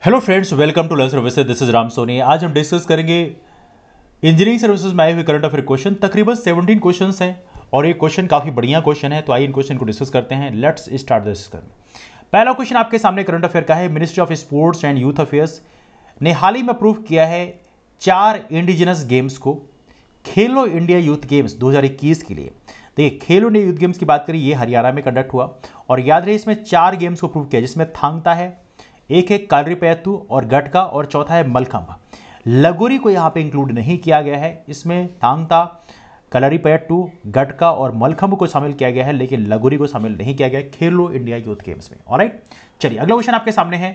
Hello friends, welcome to learn services. This is Ram Soni. आज हम discuss करेंगे इंजीनियरिंग सर्विसेज में आए हुए करंट अफेयर क्वेश्चन। तकरीबन 17 क्वेश्चंस हैं और ये क्वेश्चन काफी बढ़िया क्वेश्चन है, तो आइए इन क्वेश्चन को डिस्कस करते हैं। Let's start this. पहला क्वेश्चन आपके सामने करंट अफेयर का है। Ministry of sports and youth affairs ने हाल ही में अप्रूव किया है 4 इंडिजिनस गेम्स को खेलो इंडिया यूथ गेम्स 2021 के लिए। देखिए, खेलो इंडिया यूथ गेम्स की बात करें, ये हरियाणा में कंडक्ट हुआ और याद रहे इसमें 4 गेम्स को अप्रूव किया, जिसमें थांगता है, एक है कालरीपयत्तु और गटका और चौथा है मलखंभ। लगोरी को यहां पे इंक्लूड नहीं किया गया है। इसमें थांगता, कलरीपयट्टू, गटका और मलखंभ को शामिल किया गया है, लेकिन लगोरी को शामिल नहीं किया गया खेलो इंडिया यूथ गेम्स में। ऑलराइट, चलिए अगला क्वेश्चन आपके सामने है।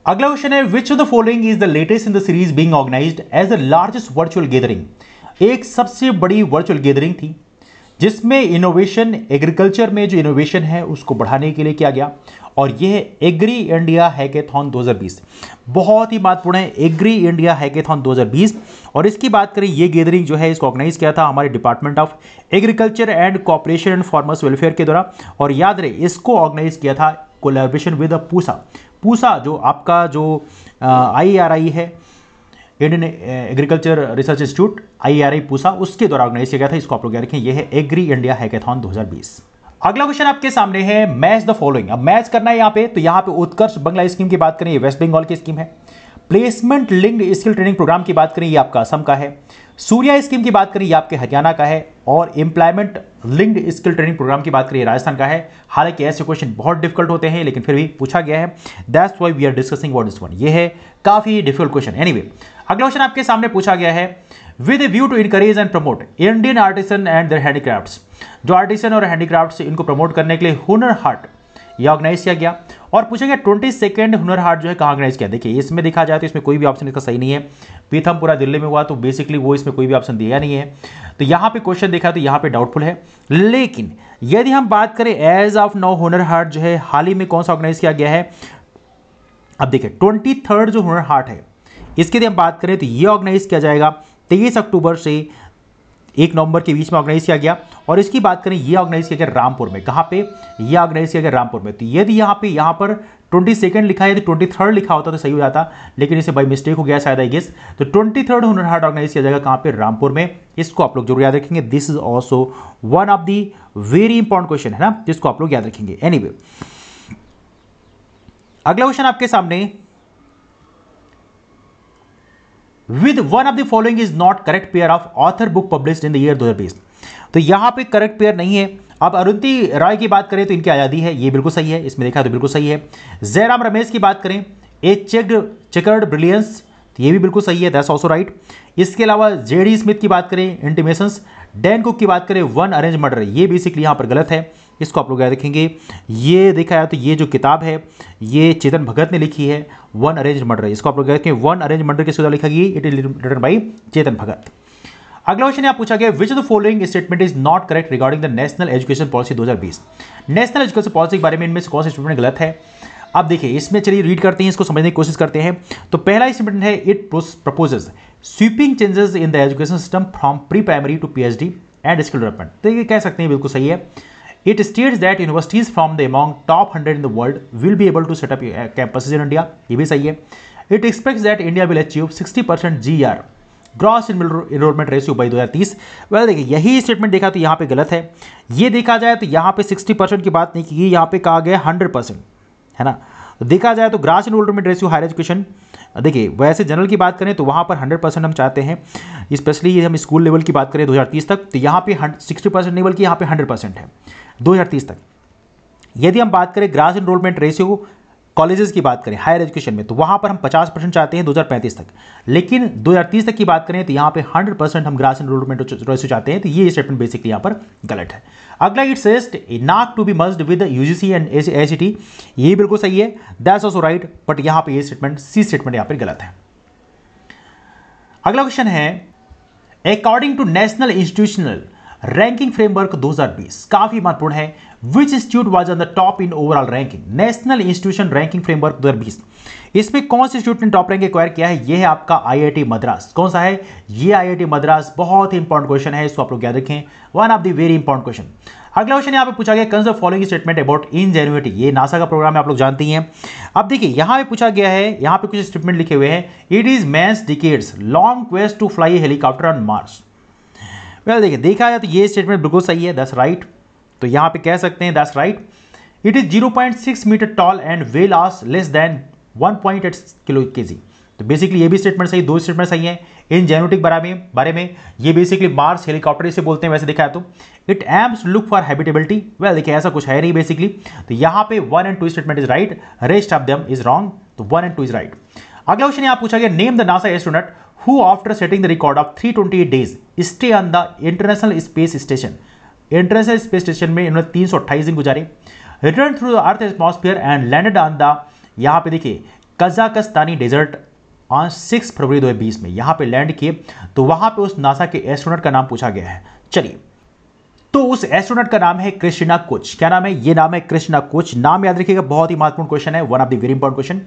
अगला क्वेश्चन है, which of the following is the latest in the series being organised as the largest virtual gathering. एक सबसे बड़ी वर्चुअल गैदरिंग थी जिसमें इनोवेशन, एग्रीकल्चर में जो इनोवेशन है उसको बढ़ाने के लिए किया गया, और यह है एग्री इंडिया हैकेथॉन 2020। बहुत ही महत्वपूर्ण है एग्री इंडिया हैकेथॉन 2020। और इसकी बात करें, ये गैदरिंग जो है इसको ऑर्गेनाइज किया था हमारे department of agriculture and cooperation and farmers welfare के द्वारा। और याद रहे, इसको ऑर्गेनाइज किया था कोलैबोरेशन विद पूसा। पूसा जो आपका जो IRI है, Indian agriculture research institute, IRI Pusa, उसके द्वारा ऑर्गेनाइज किया गया था। इसको आप लोग याद रखें, यह है एग्री इंडिया हैकेथॉन 2020। अगला क्वेश्चन आपके सामने है, मैच द फॉलोइंग। अब मैच करना है यहाँ पे, तो यहाँ पे उत्कर्ष बंगला स्कीम की बात करें, ये वेस्ट बंगाल की स्कीम है। Placement linked skill training programme की बात करें, ये आपका असम का है। सूर्या स्कीम की बात करें, ये आपके हरियाणा का है। और employment linked skill training programme की बात करें, राजस्थान का है। हालांकि ऐसे क्वेश्चन बहुत डिफिकल्ट होते हैं, लेकिन फिर भी पूछा गया है, that's why we are discussing what this one. ये है काफी डिफिकल्ट क्वेश्चन। एनीवे, अगला क्वेश्चन आपके सामने पूछा गया है, with a view to encourage and promote Indian artisan and their handicrafts. जो आर्टिसन और हैंडीक्राफ्ट्स, इनको प्रमोट करने के लिए हुनर हाट ये ऑर्गेनाइज किया गया। और पूछा गया 22nd हुनर हाट जो है कहाँ ऑर्गेनाइज किया। देखिए, इसमें देखा जाए तो इसमें कोई भी ऑप्शन इसका सही नहीं है। पीथमपुरा दिल्ली में हुआ, तो बेसिकली वो इसमें कोई भी ऑप्शन दिया नहीं है। तो यहाँ पे क्वेश्चन देखा तो यहाँ पे डाउटफुल है। लेकिन यदि हम बात करें as of now, Hunar Haat जो है हाल ही में कौन सा ऑर्गेनाइज किया गया है। अब देखिए, 23rd जो हुनर हाट है, इसके लिए हम बात करें तो ये ऑर्गेनाइज किया जाएगा 23 अक्टूबर से 1 नवंबर के बीच में ऑर्गेनाइज किया गया। और इसकी बात करें, ये ऑर्गेनाइज किया गया रामपुर में। कहां पे ये ऑर्गेनाइज किया गया? रामपुर में। तो यदि यहाँ पर 22nd लिखा है, यदि 23rd लिखा होता तो सही हो जाता, लेकिन इसे बाई मिस्टेक हो गया शायद, आई गेस। तो 23rd हुनर हाट ऑर्गेनाइज किया जाएगा कहां पे? रामपुर में। इसको आप लोग जरूर याद रखेंगे। This is also one of the very important question है ना, जिसको आप लोग याद रखेंगे। एनीवे, अगला क्वेश्चन आपके सामने, with one of the following is not correct pair of author book published in the year 2020। तो यहां पे करेक्ट पेयर नहीं है। अब अरुंधति रॉय की बात करें तो इनकी आजादी है, ये बिल्कुल सही है, इसमें देखा तो बिल्कुल सही है। जयराम रमेश की बात करें, ए चेकर्ड ब्रिलियंस, तो ये भी बिल्कुल सही है, दैट्स आल्सो राइट। इसके अलावा जेडी स्मिथ की बात करें, इंटीमेशंस। डैन कुक की बात करें, वन अरेंज मर्डर, ये बेसिकली यहां पर गलत है, इसको आप लोग याद रखेंगे। ये देखा जाए तो ये जो किताब है ये चेतन भगत ने लिखी है, वन अरेंज मर्डर, इसको आप लोग याद रखेंगे। वन अरेंज मर्डर किसके द्वारा लिखा गई? It is written by Chetan Bhagat. अगला क्वेश्चन यहां पूछा गया, विच of the following statement is not correct regarding the national education policy 2020। National education policy के बारे में इनमें से कौन सा स्टेटमेंट गलत है? अब देखिए, इसमें चलिए रीड करते हैं, इसको समझने की कोशिश करते हैं। तो पहला स्टेटमेंट है, it proposes sweeping changes in the education system from pre primary to PhD and skill development. तो ये कह सकते हैं बिल्कुल सही है। It states that universities from the among top 100 in the world will be able to set up campuses in India, ये भी सही है। It expects that India will achieve 60% GR gross enrolment ratio by 2030। Well देखिए, यही statement देखा तो यहाँ पे गलत है। ये देखा जाए तो यहाँ पे 60% की बात नहीं की गई, यहाँ पे कहा गया 100%, है ना। तो देखा जाए तो gross enrolment ratio higher education, देखिए वैसे जनरल की बात करें तो वहाँ पर 100% हम चाहते हैं, स्पेशली हम स्कूल लेवल की बात करें 2030 तक, तो यहाँ पे 60% नहीं बल्कि यहाँ पे 100% है 2030 तक। यदि हम बात करें ग्रॉस इनरोलमेंट रेशियो कॉलेजेस की बात करें हायर एजुकेशन में, तो वहाँ पर हम 50% चाहते हैं 2035 तक, लेकिन 2030 तक की बात करें तो यहाँ पे 100% हम ग्रॉस इनरोलमेंट रेशियो चाहते हैं। तो ये स्टेटमेंट बेसिकली यहाँ पर गलत है। अगला, it says not to be merged with UGC and AICT, ये बिल्कुल सही है, दैट्स आल्सो राइट, बट यहाँ पे ये स्टेटमेंट, सी स्टेटमेंट यहाँ पर गलत है। अगला क्वेश्चन है, according to national institutional ranking framework 2020, काफी महत्वपूर्ण है। Which institute was on the top in overall ranking? National institution ranking framework 2020, इसमें कौन से इंस्टीट्यूट ने टॉप रैंक एक्वायर किया है? यह है आपका IIT मद्रास। कौन सा है? ये IIT मद्रास। बहुत ही इंपॉर्टेंट क्वेश्चन है, इसको आप लोग याद रखें, one of the very important question. अगला क्वेश्चन यहाँ पे पूछा गया कंसिडर फॉलोइंग स्टेटमेंट अबाउट इंजेन्युइटी। ये नासा का प्रोग्राम है, आप लोग जानते ही हैं। अब देखिए यहाँ पे पूछा गया है, यहाँ पे कुछ स्टेटमेंट लिखे हुए हैं। It is man's decades long quest to fly helicopter on Mars. Well देखिए, देखा जाए तो ये स्टेटमेंट बिल्कुल सही है, दैट्स राइट। तो यहाँ पे कह सकते हैं that's right. It is 0.6 metre tall and weighs less less than 1.8 kilo KG. तो बेसिकली ये भी स्टेटमेंट सही, दो स्टेटमेंट सही हैं इंजेन्युइटी बारे में। ये बेसिकली मार्स हेलीकॉप्टर इसे बोलते हैं वैसे देखा है तो। It aims look for habitability. Well देखिए ऐसा कुछ है नहीं बेसिकली। तो यहाँ पे 1 and 2 statement is right, rest of them is wrong. तो 1 and 2 इज राइट। अगला क्वेश्चन यहाँ पूछा गया name the NASA astronaut who after setting the record of 328 days stay on the international space station. International space station में इन्होंने 328 दिन गुजारे। Return through the earth atmosphere and landed on the, यहाँ पे देखिए कजाकिस्तानी डेजर्ट ऑन 6 फरवरी 2020 में यहाँ पे लैंड किए। तो वहां पे उस नासा के एस्ट्रोनॉट का नाम पूछा गया है। चलिए, तो उस एस्ट्रोनॉट का नाम है क्रिस्टिना कोच। क्या नाम है? ये नाम है क्रिस्टिना कोच। नाम याद रखिएगा, बहुत ही महत्वपूर्ण क्वेश्चन है, one of the very important question.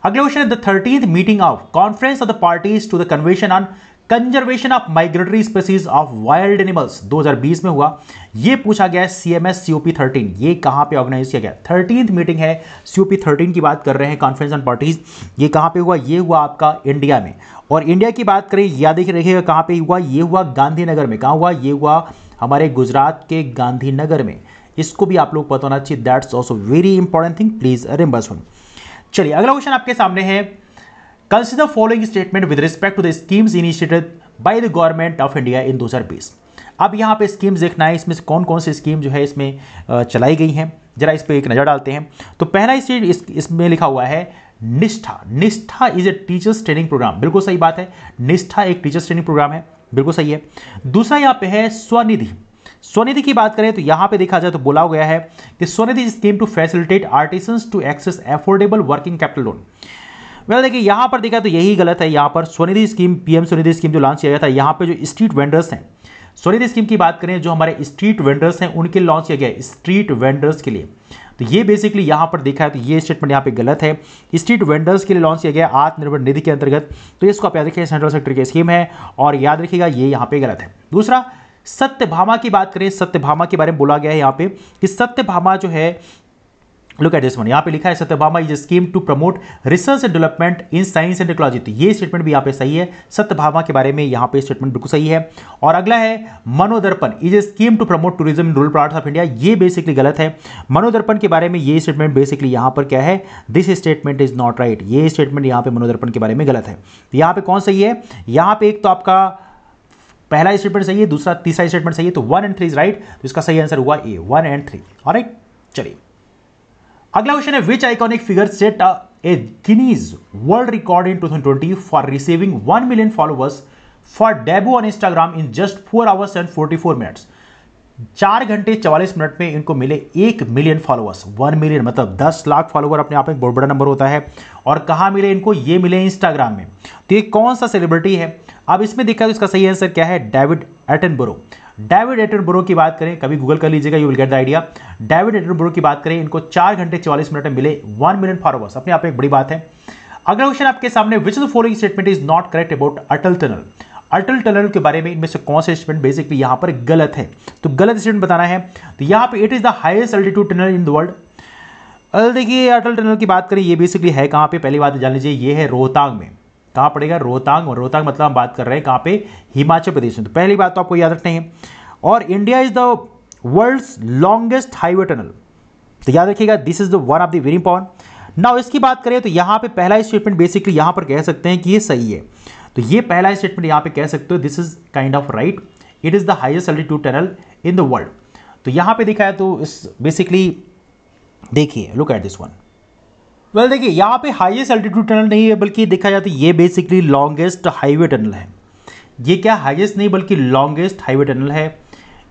अगला क्वेश्चन है the 13th meeting of conference of the parties to the convention on conservation of migratory species of wild animals 2020 में हुआ। ये पूछा गया है CMS COP13। ये कहां पे ऑर्गेनाइज किया गया? 13th मीटिंग है, COP13 की बात कर रहे हैं, कॉन्फ्रेंस ऑन पार्टीज। ये कहां पे हुआ? ये हुआ आपका इंडिया में। और इंडिया की बात करें, याद रखिएगा कहां पे हुआ? ये हुआ गांधीनगर में। कहां हुआ? ये हुआ हमारे गुजरात के गांधीनगर में। इसको भी आप लोग पता होना चाहिए, that's also very important thing, please remember सुन। चलिए, अगला क्वेश्चन आपके सामने है consider following statement with respect to the schemes initiated by the government of India in 2020। अब यहाँ पे स्कीम्स देखना है, इसमें कौन कौन सी स्कीम जो है इसमें चलाई गई हैं, जरा इस पर एक नजर डालते हैं। तो पहला स्टेट इसमें लिखा हुआ है Nishtha. Nishtha is a teachers training programme, बिल्कुल सही बात है। निष्ठा एक टीचर्स ट्रेनिंग प्रोग्राम है, बिल्कुल सही है। दूसरा यहाँ पे है स्वनिधि। स्वनिधि की बात करें तो यहाँ पे देखा जाए तो बोला गया है कि Svanidhi scheme to facilitate artisans to access affordable working capital loan. Well देखिए, यहां पर देखा तो यही गलत है। यहां पर Svanidhi scheme, PM Svanidhi scheme जो लॉन्च किया गया था, यहां पे जो स्ट्रीट वेंडर्स हैं, स्वनिधि स्कीम की बात करें जो हमारे स्ट्रीट वेंडर्स हैं उनके लॉन्च किया गया है, स्ट्रीट वेंडर्स के लिए। तो ये बेसिकली यहां पर देखा है तो ये स्टेटमेंट यहां पे गलत है। स्ट्रीट वेंडर्स के लिए लॉन्च किया गया आत्मनिर्भर निधि के अंतर्गत। तो इसको आप याद रखिए, सेंट्रल सेक्टर की स्कीम है और याद रखिएगा ये यहां पे गलत है। दूसरा, सत्यभामा की बात करें, सत्यभामा के बारे में बोला गया है यहाँ पे कि सत्यभामा जो है, लुक एट दिस वन, यहाँ पे लिखा है Satyabhama is a scheme to promote research and development in science and technology. तो ये स्टेटमेंट भी यहाँ पे सही है, सत्यभामा के बारे में यहाँ पे स्टेटमेंट बिल्कुल सही है। और अगला है Manodarpan is a scheme to promote tourism in rural parts of India. ये बेसिकली गलत है। मनोदर्पण के बारे में ये स्टेटमेंट बेसिकली यहाँ पर क्या है, this statement is not right. ये स्टेटमेंट यहाँ पे मनोदर्पण के बारे में गलत है। तो यहाँ पे कौन सही है? यहाँ पे एक तो आपका पहला स्टेटमेंट सही है, दूसरा तीसरा स्टेटमेंट सही है। तो 1 and 3 इज राइट। तो इसका सही आंसर हुआ ए, 1 and 3। ऑलराइट, चलिए अगला क्वेश्चन है which iconic figure set a Guinness world record in 2020 for receiving 1 million followers for debut on Instagram in just 4 hours and 44 minutes। 4 घंटे 44 मिनट में इनको मिले 1 million फॉलोअर्स। 1 million मतलब 10 लाख फॉलोअर अपने आप में बहुत बड़ा नंबर होता है। और कहां मिले इनको? ये मिले इंस्टाग्राम में। तो ये कौन सा सेलिब्रिटी है? अब इसमें देखा तो इसका सही आंसर क्या है? David Attenborough. डेविड एटनबरो की बात करें, कभी गूगल कर लीजिएगा, you will get the idea. David Attenborough की बात करें, इनको 4 घंटे 44 मिनट में मिले 1 million फॉलोअर्स, अपने आप में एक बड़ी बात है। अगला क्वेश्चन आपके सामने, विच of the following statement is not correct about Atal tunnel. Atal tunnel के बारे में इनमें से कौन से स्टेटमेंट बेसिकली यहां पर गलत है? तो गलत स्टेटमेंट बताना है। तो यहां पे it is the highest altitude tunnel in the world. देखिए अटल टनल की बात करें, ये बेसिकली है कहां पे? पहली बात जान लीजिए, ये है रोहतांग में। कहां पड़ेगा? रोहतांग। और रोहतांग मतलब हम बात कर रहे हैं कहां पे? हिमाचल प्रदेश में। तो पहली बात तो आपको याद रखनी है। और India is the world's longest highway tunnel. तो याद रखिएगा, this is the one of the very important. Now इसकी बात करें तो यहां पे पहला स्टेटमेंट बेसिकली यहां पर कह सकते हैं कि ये सही है। तो ये पहला स्टेटमेंट यहां पे कह सकते हो, this is kind of right, it is the highest altitude tunnel in the world. तो यहां पे दिखा है तो इस बेसिकली देखिए, look at this one. Well देखिए, यहां पे हाईएस्ट अल्टीट्यूड टनल नहीं है, बल्कि देखा जाए तो ये बेसिकली लॉन्गेस्ट हाईवे टनल है। ये क्या हाईएस्ट नहीं बल्कि लॉन्गेस्ट हाईवे टनल है।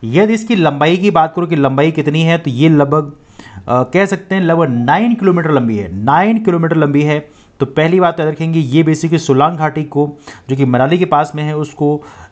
यदि इसकी लंबाई की बात करो कि लंबाई कितनी है, तो ये लगभग कह सकते हैं लगभग 9 किलोमीटर लंबी है। 9 किलोमीटर लंबी है। तो पहली बात याद रखेंगे, ये बेसिकली सोलांग घाटी को जो कि मनाली के पास में है उसको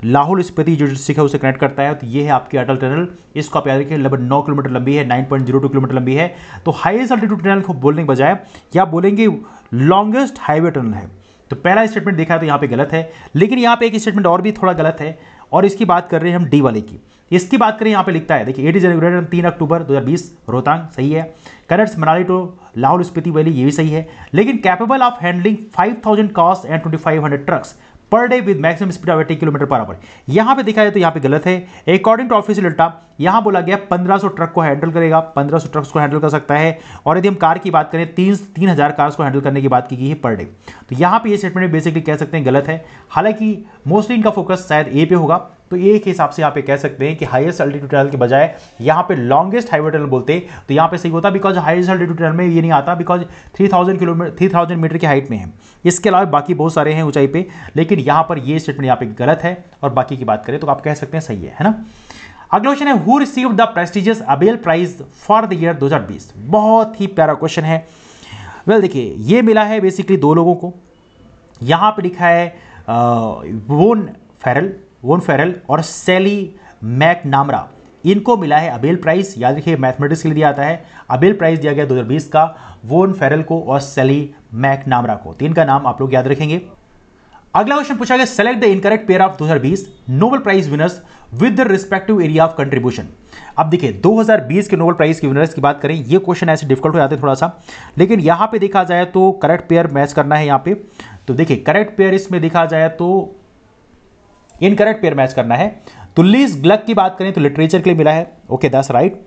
लाहौल स्पीति जो डिस्ट्रिक्ट है उसे कनेक्ट करता है। तो ये है आपकी अटल टनल। इसको आप याद रखिए, लगभग 9 किलोमीटर लंबी है, 9.02 किलोमीटर लंबी है। तो हाईएस्ट अल्टीट्यूड टनल को बोलने के बजाय क्या बोलेंगे? लॉन्गेस्ट हाईवे टनल है। तो पहला स्टेटमेंट देखा है तो यहाँ पे गलत है। लेकिन यहाँ पे एक स्टेटमेंट और भी थोड़ा गलत है, और इसकी बात कर रहे हैं हम डी वाले की। इसकी बात करें यहाँ पे लिखता है, देखिए it is inaugurated 3 October 2020 Rohtang, सही है। Connects Manali to Lahaul Spiti valley, ये भी सही है। लेकिन capable of handling 5000 cars and 2500 trucks per day with maximum speed of 80 kilometre per hour. यहाँ पे देखा है तो यहाँ पे गलत है। अकॉर्डिंग टू ऑफिशियल डेटा यहाँ बोला गया 1500 ट्रक को हैंडल करेगा, 1500 ट्रक्स को हैंडल कर सकता है। और यदि हम कार की बात करें 3000 कार्स को हैंडल करने की बात की गई है पर डे। तो यहाँ पे ये स्टेटमेंट बेसिकली कह सकते हैं गलत है। हालांकि मोस्टली इनका फोकस शायद ए पे होगा, तो ए के हिसाब से यहाँ पे कह सकते हैं कि हाईएस्ट अल्टीट्यूड टनल के बजाय यहाँ पे लॉन्गेस्ट हाईवे टनल बोलते तो यहाँ पे सही होता, बिकॉज हाईएस्ट अल्टीट्यूड टनल में ये नहीं आता, बिकॉज 3000 मीटर की हाइट में है। इसके अलावा बाकी बहुत सारे हैं ऊंचाई पे, लेकिन यहाँ पर ये स्टेटमेंट यहाँ पे गलत है। और बाकी की बात करें तो आप कह सकते हैं सही है ना। अगला क्वेश्चन है, who received the prestigious Abel prize for the year 2020। बहुत ही प्यारा क्वेश्चन है। वेल देखिए, ये मिला है बेसिकली दो लोगों को। यहाँ पे लिखा है वोन फेरल और सेली मैकनामरा, इनको मिला है अबेल प्राइज। याद रखिए मैथमेटिक्स के लिए दिया आता है। अबेल प्राइज दिया गया 2020 का वोन फेरल को और सेली मैकनामरा को। तीन का नाम आप लोग याद रखेंगे। अगला क्वेश्चन पूछा गया, select the incorrect pair of 2020 Nobel prize winners with the respective area of contribution. अब देखिए 2020 के नोबेल प्राइज के विनर्स की बात करें, ये क्वेश्चन ऐसे डिफिकल्ट हो जाते हैं थोड़ा सा, लेकिन यहां पे देखा जाए तो करेक्ट पेयर मैच करना है। यहां पे तो देखिए करेक्ट पेयर इसमें देखा जाए तो इनकरेक्ट पेयर मैच करना है। तो लीज ग्लक की बात करें तो लिटरेचर के लिए मिला है, okay that's right.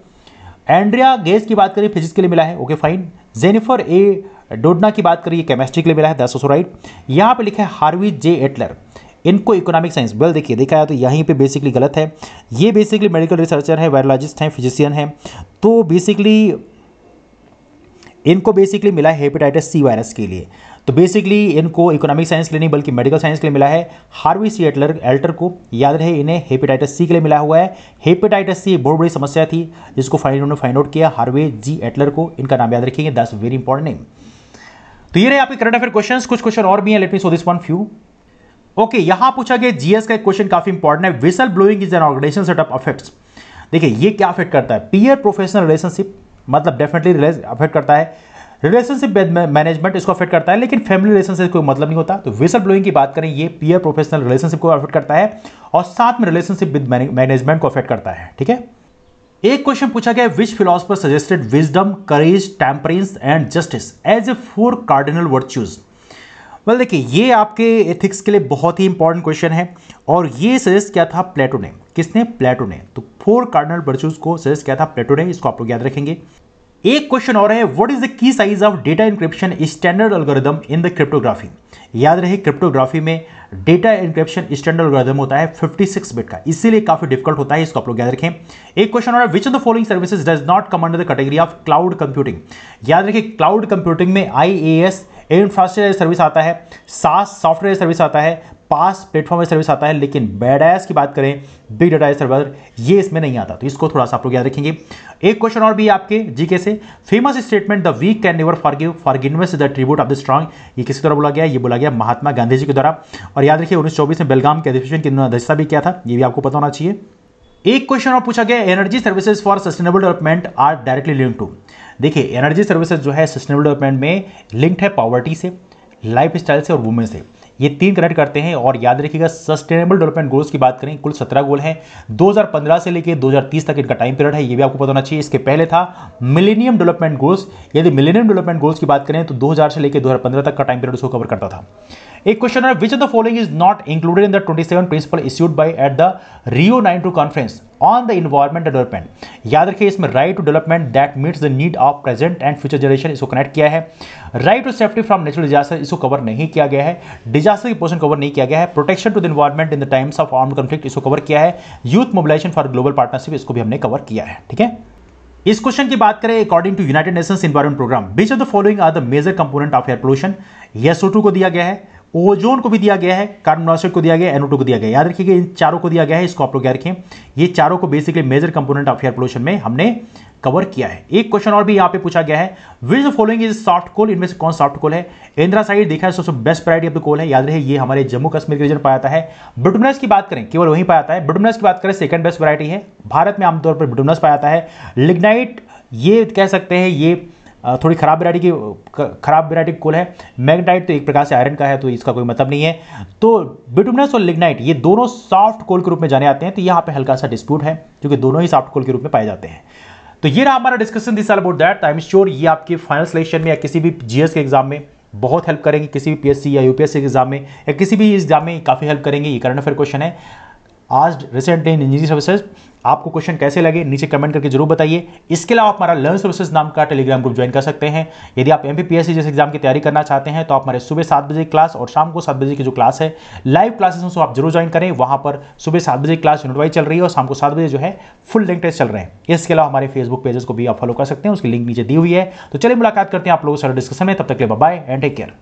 Andrea Ghez की बात करें फिजिक्स के लिए मिला है, ओके फाइन। जेनिफर ए डोडना की बात करिए केमिस्ट्री के लिए मिला है, दैट्स आल्सो राइट। यहां पे लिखा है हार्वी जे एटलर, इनको इकोनॉमिक साइंस। वेल देखिए देखा है तो यहीं पे बेसिकली गलत है। ये बेसिकली मेडिकल रिसर्चर है, वायरोलॉजिस्ट हैं, फिजिशियन हैं। तो बेसिकली इनको बेसिकली मिला है हेपेटाइटिस सी वायरस के लिए। तो बेसिकली इनको इकोनॉमिक साइंस के लिए नहीं बल्कि मेडिकल साइंस के लिए मिला है। हार्वी सी एल्टर को याद रहे, इन्हें हेपेटाइटिस सी के लिए मिला हुआ है। हेपेटाइटिस सी बहुत बड़ी समस्या थी जिसको इन्होंने फाइंड आउट किया, हार्वे जी एटलर को। इनका नाम याद रखिएगा, दैट्स वेरी इंपॉर्टेंट नेम। तो ये रहे आपके करंट अफेयर क्वेश्चंस। कुछ क्वेश्चन और भी हैं, let me show this one few. Okay, यहां पूछा गया जीएस का एक क्वेश्चन काफी इंपॉर्टेंट है, whistle blowing is an organisation setup affects. देखिए ये क्या अफेक्ट करता है, पीयर प्रोफेशनल रिलेशनशिप, मतलब डेफिनेटली अफेक्ट करता है। रिलेशनशिप मैनेजमेंट इसको अफेक्ट करता है, लेकिन फैमिली रिलेशनशिप कोई मतलब नहीं होता। तो विसल ब्लोइंग की बात करें, ये पीयर प्रोफेशनल रिलेशनशिप को अफेक्ट करता है और साथ में रिलेशनशिप विद मैनेजमेंट को अफेक्ट करता है, ठीक है। एक क्वेश्चन पूछा गया, which philosopher suggested wisdom, courage, temperance and justice as a 4 cardinal virtues. Well देखिए ये आपके एथिक्स के लिए बहुत ही इंपॉर्टेंट क्वेश्चन है और ये सजेस्ट किया था प्लेटो ने। किसने? प्लेटो ने। तो 4 कार्डिनल वर्च्यूज को सजेस्ट किया था प्लेटो ने, इसको आप लोग याद रखेंगे। एक क्वेश्चन और है, what is the key size of data encryption standard algorithm in the cryptography. याद रहे क्रिप्टोग्राफी में डेटा इंक्रिप्शन स्टैंडर्ड एल्गोरिथम होता है 56 बिट का, इसीलिए काफी डिफिकल्ट होता है, इसको आप लोग याद रखें। एक क्वेश्चन और है, which of the following services does not come under the category of cloud computing. याद रखिए क्लाउड कंप्यूटिंग में IaaS इंफ्रास्ट्रक्चर सर्विस आता है, SaaS सॉफ्टवेयर सर्विस आता है, पास प्लेटफॉर्म सर्विस आता है, लेकिन बेडास की बात करें बिग डाटा सर्वर, ये इसमें नहीं आता। तो इसको थोड़ा सा आप लोग याद रखेंगे। एक क्वेश्चन और भी आपके जीके से, famous statement the weak can never forgive, forgiveness is the tribute of the strong, ये किसके द्वारा बोला गया? ये बोला गया महात्मा गांधी जी के द्वारा। और याद रखिए 1924 में बेलगाम के अधिवेशन की अध्यक्षता भी किया था, ये भी आपको पता होना चाहिए। एक क्वेश्चन और पूछा गया, energy services for sustainable development are directly linked to. देखिए एनर्जी सर्विसेज जो है सस्टेनेबल डेवलपमेंट में लिंक्ड है पॉवर्टी से, लाइफ स्टाइल से और वुमेन से, ये 3 कनेक्ट करते हैं। और याद रखिएगा सस्टेनेबल डेवलपमेंट गोल्स की बात करें, कुल 17 गोल हैं। 2015 से लेकर 2030 तक इनका टाइम पीरियड है, ये भी आपको पता होना चाहिए। इसके पहले था मिलेनियम डेवलपमेंट गोल्स। यदि मिलेनियम डेवलपमेंट गोल्स की बात करें तो 2000 से लेकर 2015 तक का टाइम पीरियड उसको कवर करता था। एक क्वेश्चन है, which of the following is not included in the 27 principle issued by at the Rio 92 conference on the environment development. याद रखिए इसमें right to development that meets the need of present and future generation, इसको connect किया है। Right to safety from natural disaster, इसको cover नहीं किया गया है। डिजास्टर की पोर्शन कवर नहीं किया गया है। Protection to the environment in the times of armed conflict, इसको कवर किया है। Youth mobilisation for global partnership, इसको भी हमने कवर किया है, ठीक है। इस क्वेश्चन की बात करें, according to United Nations environment programme, which of the following are the major component of air pollution. SO2 को दिया गया है, ओजोन को भी दिया गया है, कार्बन मोनोऑक्साइड को दिया गया है, NO2 को दिया गया है। याद रखिएगा इन चारों को दिया गया है, इसको आप लोग याद रखें। ये चारों को basically major component of air pollution में हमने कवर किया है। एक क्वेश्चन और भी यहाँ पे पूछा गया है, विच फॉलोइंग इज सॉफ्ट कोल, इनमें से कौन सॉफ्ट कोल है। एंथ्रासाइट देखा है सबसे best variety of the coal है, याद रहे ये हमारे जम्मू कश्मीर के रीजन पाया जाता है। बिटुमिनस की बात करें केवल वहीं पाया जाता है। बिटुमिनस की बात करें सेकंड बेस्ट वैरायटी है, भारत में आमतौर पर बिटुमिनस पाया जाता है। लिग्नाइट ये कह सकते हैं ये थोड़ी खराब वैरायटी कोल है। मैग्नेटाइट तो एक प्रकार से आयरन का है, तो इसका कोई मतलब नहीं है। तो बिटुमिनस और लिग्नाइट ये दोनों सॉफ्ट कोल के रूप में जाने जाते हैं, तो यहाँ पे हल्का सा डिस्प्यूट है क्योंकि दोनों ही सॉफ्ट कोल के रूप में पाए जाते हैं। तो ये रहा हमारा discussion this all about that. I am sure ये आपके फाइनल सिलेक्शन में या किसी भी जीएस के एग्जाम में बहुत हेल्प करेंगे, किसी भी पीएससी या यूपीएससी के एग्जाम में या किसी भी एग्जाम में काफ़ी हेल्प करेंगे। ये करंट अफेयर क्वेश्चन है आज रिसेंट इन इंजीनियरिंग सर्विसेज। आपको क्वेश्चन कैसे लगे नीचे कमेंट करके जरूर बताइए। इसके अलावा आप हमारा लर्न सर्विसेज नाम का टेलीग्राम ग्रुप ज्वाइन कर सकते हैं। यदि आप एमपीपीएससी जैसे एग्जाम की तैयारी करना चाहते हैं तो आप हमारे सुबह 7 बजे क्लास और शाम को 7 बजे की जो क्लास है लाइव क्लासेस उसको आप जरूर ज्वाइन करें। वहां पर सुबह 7 बजे क्लास यूनिट वाइज चल रही है और शाम को 7 बजे जो है फुल लिंक टेस्ट चल रहे हैं। इसके अलावा हमारे फेसबुक पेजेस को भी आप फॉलो कर सकते हैं, उसकी लिंक नीचे दी हुई है। तो चलिए मुलाकात करते हैं आप लोगों से डिस्कशन में। तब तक के लिए bye bye and take care.